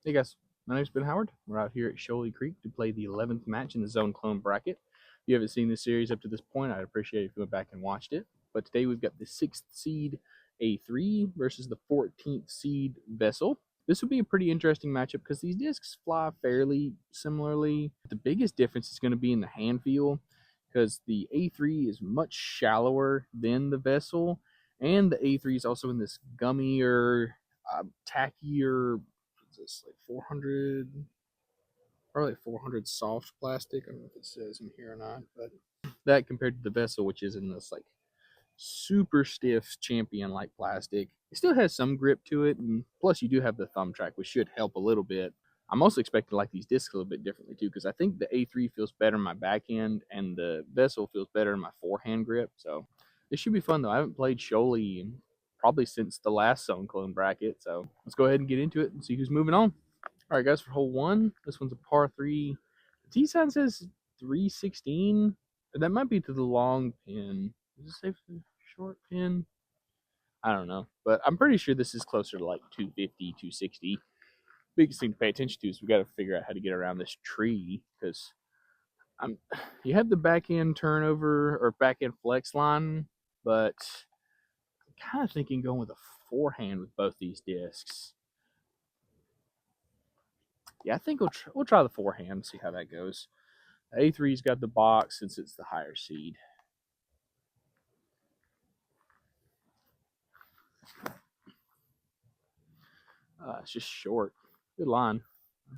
Hey guys, my name's Ben Howard. We're out here at Shoaley Creek to play the 11th match in the Zone Clone bracket. If you haven't seen this series up to this point, I'd appreciate it if you went back and watched it. But today we've got the 6th seed A3 versus the 14th seed Vessel. This would be a pretty interesting matchup because these discs fly fairly similarly. The biggest difference is going to be in the hand feel because the A3 is much shallower than the Vessel, and the A3 is also in this gummier, tackier, this like 400, probably 400 soft plastic. I don't know if it says in here or not, but that compared to the Vessel, which is in this like super stiff champion like plastic, it still has some grip to it, and plus you do have the thumb track, which should help a little bit. I'm also expecting to like these discs a little bit differently too, because I think the A3 feels better in my backhand and the Vessel feels better in my forehand grip. So this should be fun though. I haven't played Shoaley probably since the last Zone Clone bracket, so let's go ahead and get into it and see who's moving on. All right, guys, for hole one, this one's a par three. The tee sign says 316. That might be to the long pin. Does it say for the short pin? I don't know, but I'm pretty sure this is closer to like 250, 260. Biggest thing to pay attention to is we got to figure out how to get around this tree because I'm. You have the backhand turnover or backhand flex line, but I'm kind of thinking going with a forehand with both these discs. Yeah, I think we'll try the forehand and see how that goes. A3's got the box since it's the higher seed. It's just short. Good line. I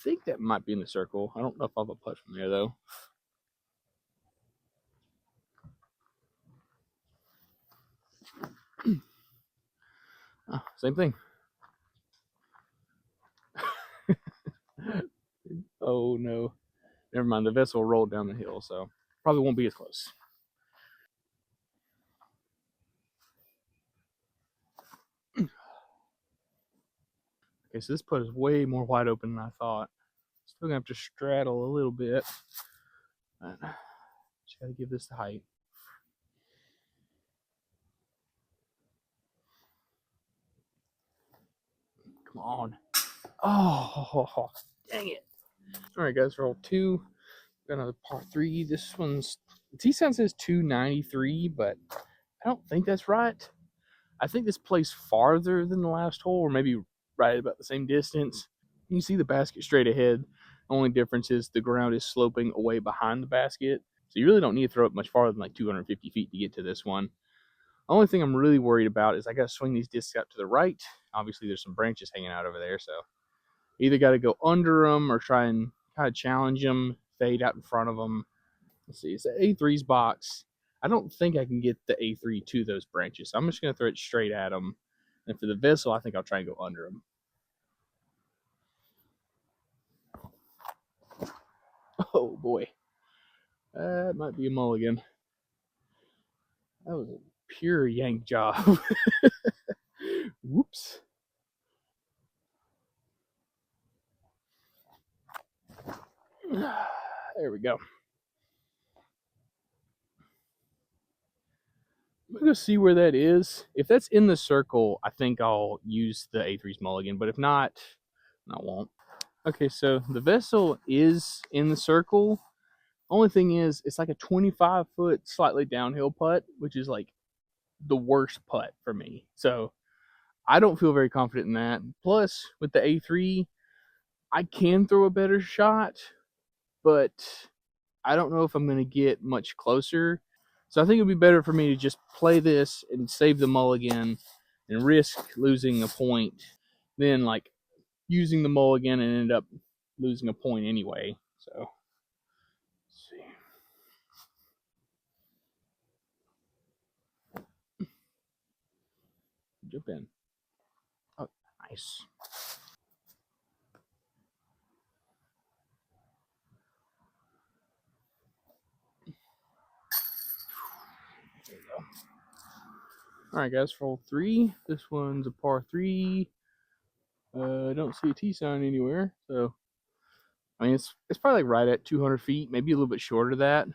think that might be in the circle. I don't know if I'll have a putt from there, though. Oh, same thing. Oh, no. Never mind. The Vessel rolled down the hill, so probably won't be as close. Okay, so this putt is way more wide open than I thought. Still going to have to straddle a little bit. But just got to give this the height. Come on. Oh, dang it. All right, guys, for hole two, got another par three. This one's, the tee sign says 293, but I don't think that's right. I think this plays farther than the last hole, or maybe right about the same distance. You can see the basket straight ahead. The only difference is the ground is sloping away behind the basket. So you really don't need to throw it much farther than like 250 feet to get to this one. The only thing I'm really worried about is I got to swing these discs out to the right. Obviously, there's some branches hanging out over there, so either got to go under them or try and kind of challenge them, fade out in front of them. Let's see, it's the A3's box. I don't think I can get the A3 to those branches, so I'm just going to throw it straight at them. And for the Vessel, I think I'll try and go under them. Oh boy, that might be a mulligan. That was a pure yank job. Whoops. There we go. I'm going to see where that is. If that's in the circle, I think I'll use the A3's mulligan, but if not, I won't. Okay, so the Vessel is in the circle. Only thing is, it's like a 25-foot slightly downhill putt, which is like the worst putt for me. So I don't feel very confident in that. Plus, with the A3, I can throw a better shot, but I don't know if I'm going to get much closer. So I think it'd be better for me to just play this and save the mulligan and risk losing a point than like using the mulligan and end up losing a point anyway. So let's see. Jump in. Oh, nice. There you go. All right, guys, for hole three. This one's a par three. I don't see a T sign anywhere, so I mean it's probably like right at 200 feet, maybe a little bit shorter of that.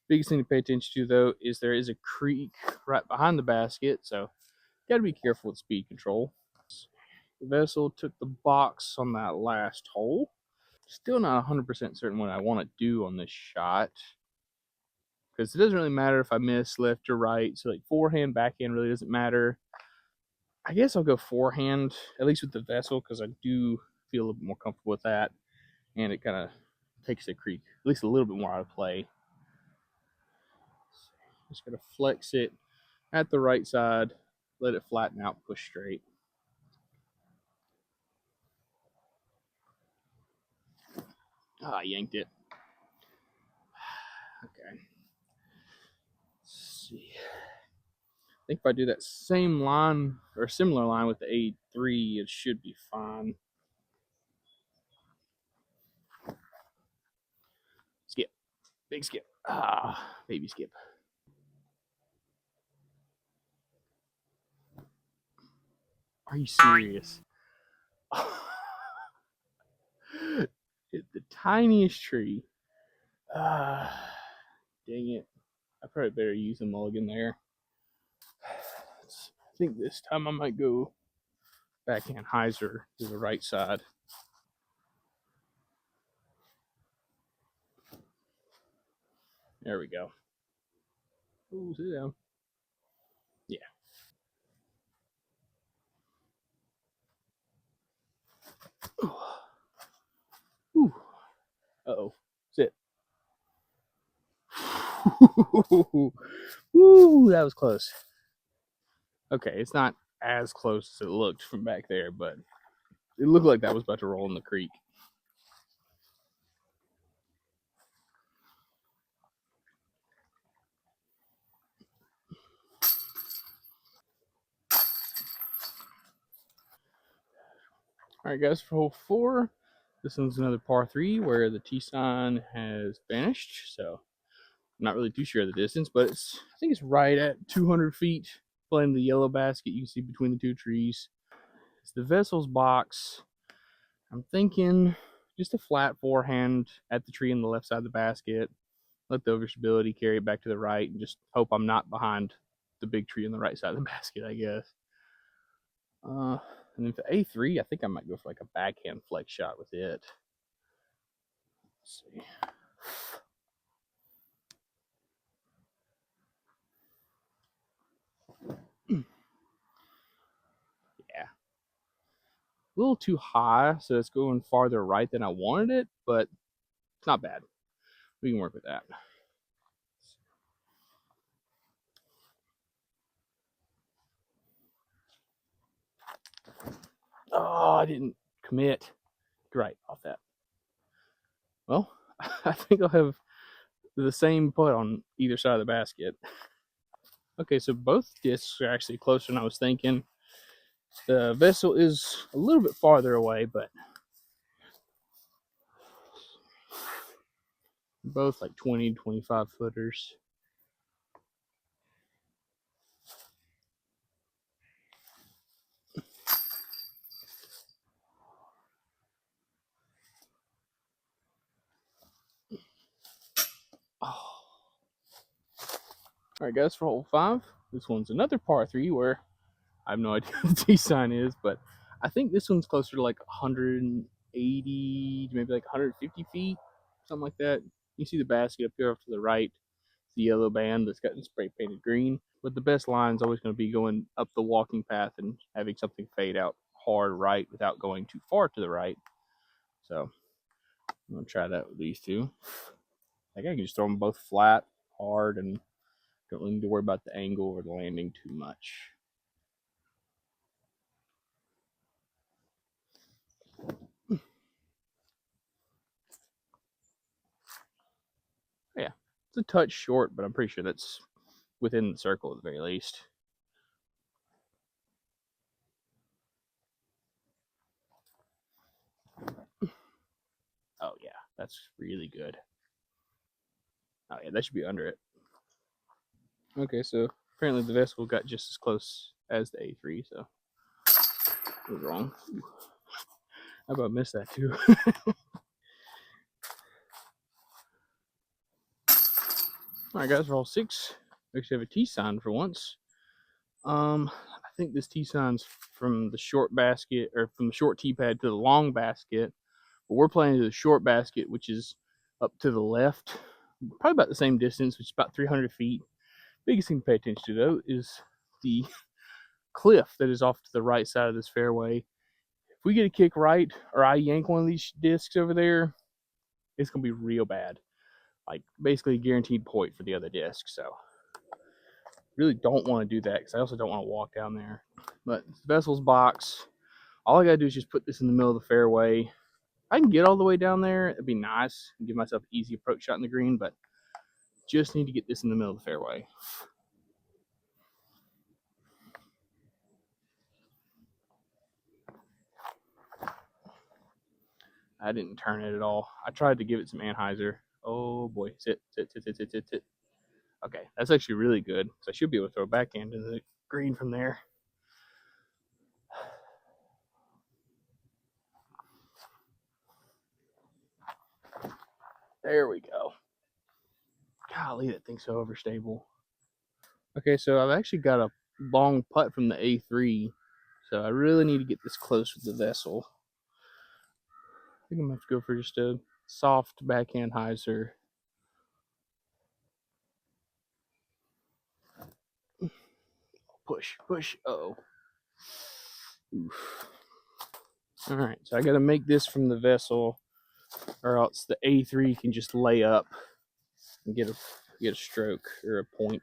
Biggest thing to pay attention to though is there is a creek right behind the basket, so got to be careful with speed control. The vessel took the box on that last hole. Still not 100% certain what I want to do on this shot, because it doesn't really matter if I miss left or right. So like forehand, backhand really doesn't matter. I guess I'll go forehand, at least with the vessel, because I do feel a little bit more comfortable with that, and it kind of takes the creek at least a little bit more out of play. Just gotta flex it at the right side, let it flatten out, push straight. I yanked it. Okay. Let's see. I think if I do that same line or similar line with the A3, it should be fine. Skip. Big skip. Baby skip. Are you serious? Hit the tiniest tree. Dang it. I probably better use a mulligan there. I think this time I might go backhand hyzer to the right side. There we go. Ooh, sit down. Yeah. Ooh. Uh-oh. Sit. Ooh, that was close. Okay, it's not as close as it looked from back there, but it looked like that was about to roll in the creek. All right, guys, for hole 4, this one's another par 3 where the tee sign has vanished. So I'm not really too sure of the distance, but I think it's right at 200 feet. Playing the yellow basket you can see between the two trees. It's the vessel's box. I'm thinking just a flat forehand at the tree on the left side of the basket. Let the overstability carry it back to the right, and just hope I'm not behind the big tree on the right side of the basket, I guess. And then for A3, I think I might go for like a backhand flex shot with it. Let's see. Yeah. A little too high, so it's going farther right than I wanted it, but it's not bad. We can work with that. Oh, I didn't commit. Right off that. Well, I think I'll have the same putt on either side of the basket. Okay, so both discs are actually closer than I was thinking. The vessel is a little bit farther away, but both like 20 to 25 footers. Oh. All right, guys, for hole 5, this one's another par 3 where I have no idea what the tee sign is, but I think this one's closer to like 180, maybe like 150 feet, something like that. You see the basket up here off to the right, the yellow band that's got spray painted green. But the best line is always going to be going up the walking path and having something fade out hard right without going too far to the right. So I'm going to try that with these two. I think I can just throw them both flat, hard, and don't need to worry about the angle or the landing too much. Yeah, it's a touch short, but I'm pretty sure that's within the circle at the very least. Oh yeah, that's really good. Oh yeah, that should be under it. Okay, so apparently the vessel got just as close as the A3, so I was wrong. How about miss that too? All right, guys, for all 6, we actually have a T sign for once. I think this tee sign's from the short basket, or from the short tee pad to the long basket. But we're playing to the short basket, which is up to the left, probably about the same distance, which is about 300 feet. Biggest thing to pay attention to, though, is the cliff that is off to the right side of this fairway. If we get a kick right, or I yank one of these discs over there, it's going to be real bad. Like, basically a guaranteed point for the other disc. So, really don't want to do that, because I also don't want to walk down there. But Vessel's box, all I got to do is just put this in the middle of the fairway. If I can get all the way down there, it'd be nice and give myself an easy approach shot in the green, but just need to get this in the middle of the fairway. I didn't turn it at all. I tried to give it some anhyzer. Oh boy, sit. Okay, that's actually really good. So I should be able to throw a backhand into the green from there. There we go. Golly, that thing's so overstable. Okay, so I've actually got a long putt from the A3, so I really need to get this close with the Vessel. I think I'm gonna have to go for just a soft backhand hyzer. Push. Uh-oh. Oof. All right, so I got to make this from the Vessel, or else the A3 can just lay up and get a stroke or a point.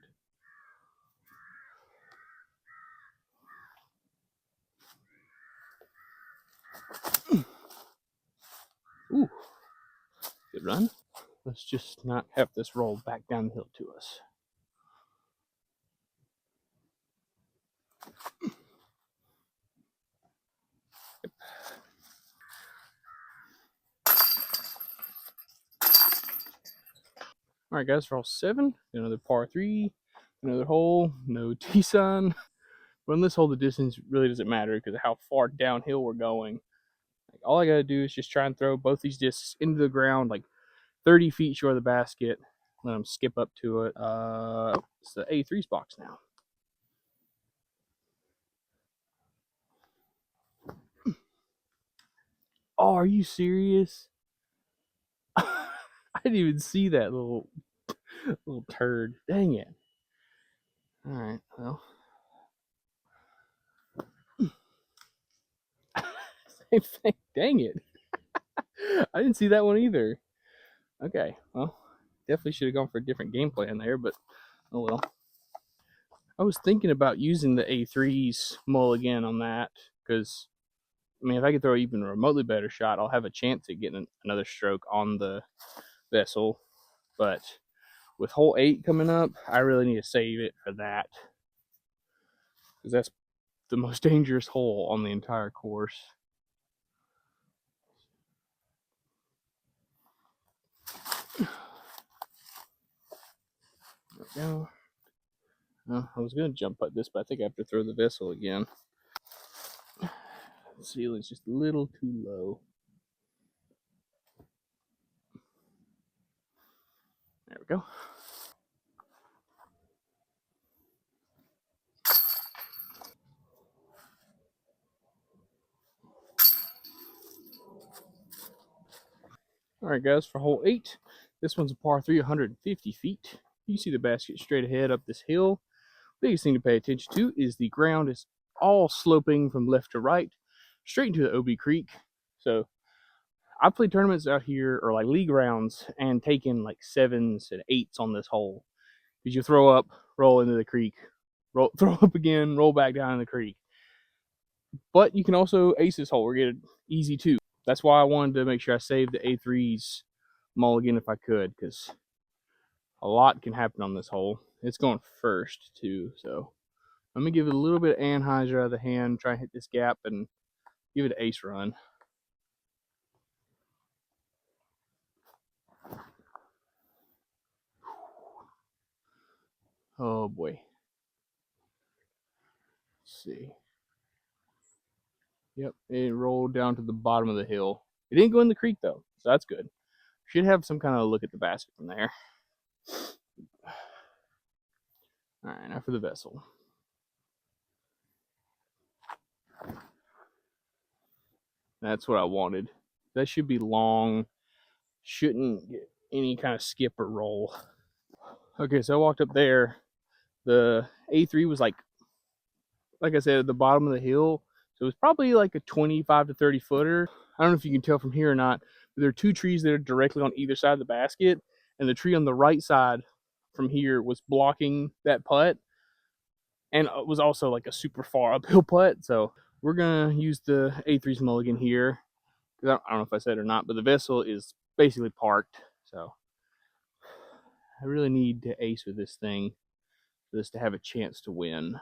Ooh, good run. Let's just not have this roll back down the hill to us. All right, guys, for hole 7, another par 3, another hole, no tee sign. But on this hole, the distance really doesn't matter because of how far downhill we're going. Like, all I got to do is just try and throw both these discs into the ground, like 30 feet short of the basket. Let them skip up to it. It's the A3's box now. Oh, are you serious? I didn't even see that little turd. Dang it. All right, well. Same thing. Dang it. I didn't see that one either. Okay, well, definitely should have gone for a different game plan there, but oh well. I was thinking about using the A3's mulligan on that, because, I mean, if I could throw even a remotely better shot, I'll have a chance at getting another stroke on the Vessel. But with hole 8 coming up, I really need to save it for that, because that's the most dangerous hole on the entire course. There we go. I was going to jump putt this, but I think I have to throw the Vessel again. The ceiling's just a little too low. There we go. All right, guys, for hole 8, this one's a par 3, 150 feet. You can see the basket straight ahead up this hill. Biggest thing to pay attention to is the ground is all sloping from left to right, straight into the OB Creek. So I've played tournaments out here, or like league rounds, and taken like 7s and 8s on this hole. Because you throw up, roll into the creek, throw up again, roll back down in the creek. But you can also ace this hole or get it easy too. That's why I wanted to make sure I saved the A3's mulligan if I could, because a lot can happen on this hole. It's going first too, so let me give it a little bit of anhyzer out of the hand, try and hit this gap and give it an ace run. Oh boy. Let's see. Yep, it rolled down to the bottom of the hill. It didn't go in the creek though, so that's good. Should have some kind of look at the basket from there. All right, now for the Vessel. That's what I wanted. That should be long. Shouldn't get any kind of skip or roll. Okay, so I walked up there. The A3 was like I said, at the bottom of the hill. So it was probably like a 25 to 30 footer. I don't know if you can tell from here or not, but there are two trees that are directly on either side of the basket. And the tree on the right side from here was blocking that putt. And it was also like a super far uphill putt. So we're going to use the A3's mulligan here. I don't know if I said it or not, but the vessel is basically parked. So I really need to ace with this thing for this to have a chance to win.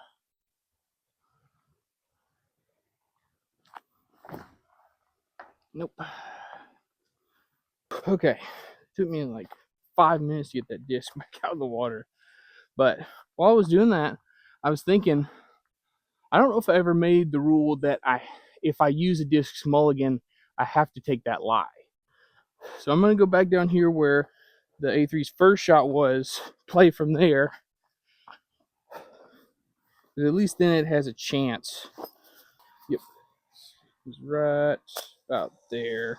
Nope. Okay. It took me like 5 minutes to get that disc back out of the water. But while I was doing that, I was thinking, I don't know if I ever made the rule that if I use a disc mulligan, I have to take that lie. So I'm going to go back down here where the A3's first shot was, play from there. But at least then it has a chance. Yep. It's right about there.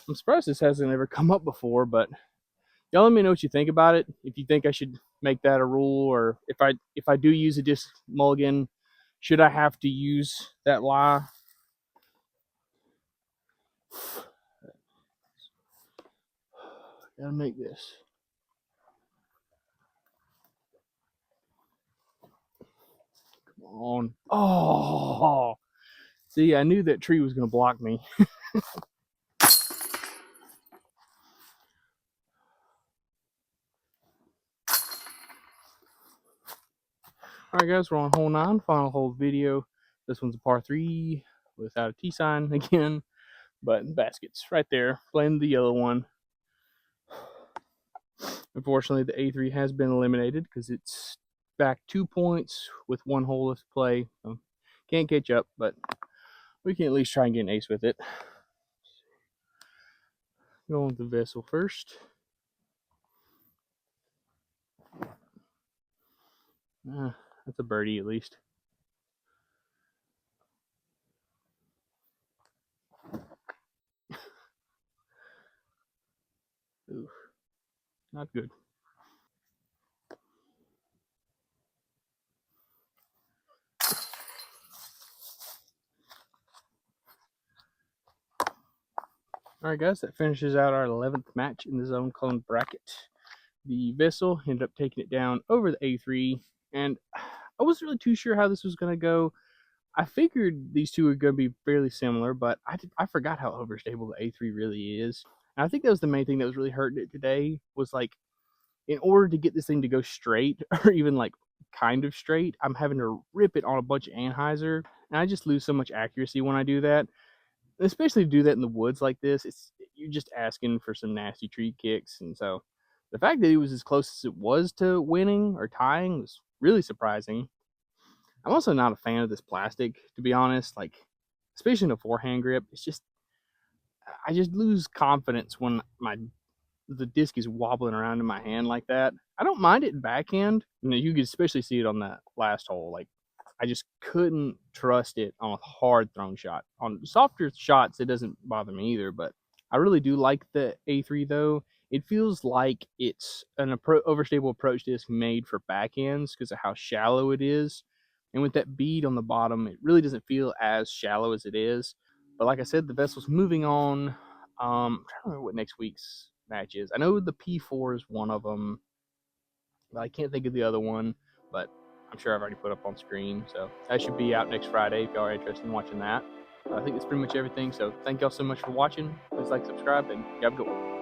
I'm surprised this hasn't ever come up before, but y'all let me know what you think about it. If you think I should make that a rule, or if I do use a disc mulligan, should I have to use that lie? Gotta make this. Come on. Oh, see, I knew that tree was gonna block me. All right, guys, we're on hole 9, final hole video. This one's a par 3 without a T sign again, but baskets right there, playing the yellow one. Unfortunately, the A3 has been eliminated because it's back 2 points with 1 hole left to play. So can't catch up, but we can at least try and get an ace with it. Going with the vessel first. That's a birdie at least. Ooh, not good. All right, guys, that finishes out our 11th match in the zone clone bracket. The vessel ended up taking it down over the A3, and I wasn't really too sure how this was going to go. I figured these two were going to be fairly similar, but I forgot how overstable the A3 really is. And I think that was the main thing that was really hurting it today, was like, in order to get this thing to go straight, or even like kind of straight, I'm having to rip it on a bunch of anhyzer, and I just lose so much accuracy when I do that. Especially to do that in the woods like this, you're just asking for some nasty tree kicks. And so the fact that it was as close as it was to winning or tying was really surprising. I'm also not a fan of this plastic, to be honest. Like, especially in a forehand grip, I just lose confidence when the disc is wobbling around in my hand like that. I don't mind it in backhand. You could especially see it on that last hole. Like, I just couldn't trust it on a hard thrown shot. On softer shots, it doesn't bother me either, but I really do like the A3 though. It feels like it's an overstable approach disc made for backhands because of how shallow it is. And with that bead on the bottom, it really doesn't feel as shallow as it is. But like I said, the vessel's moving on. I'm trying to remember what next week's match is. I know the P4 is one of them, but I can't think of the other one. But I'm sure I've already put up on screen. So that should be out next Friday if y'all are interested in watching that. I think that's pretty much everything. So thank y'all so much for watching. Please like, subscribe, and you have a good one.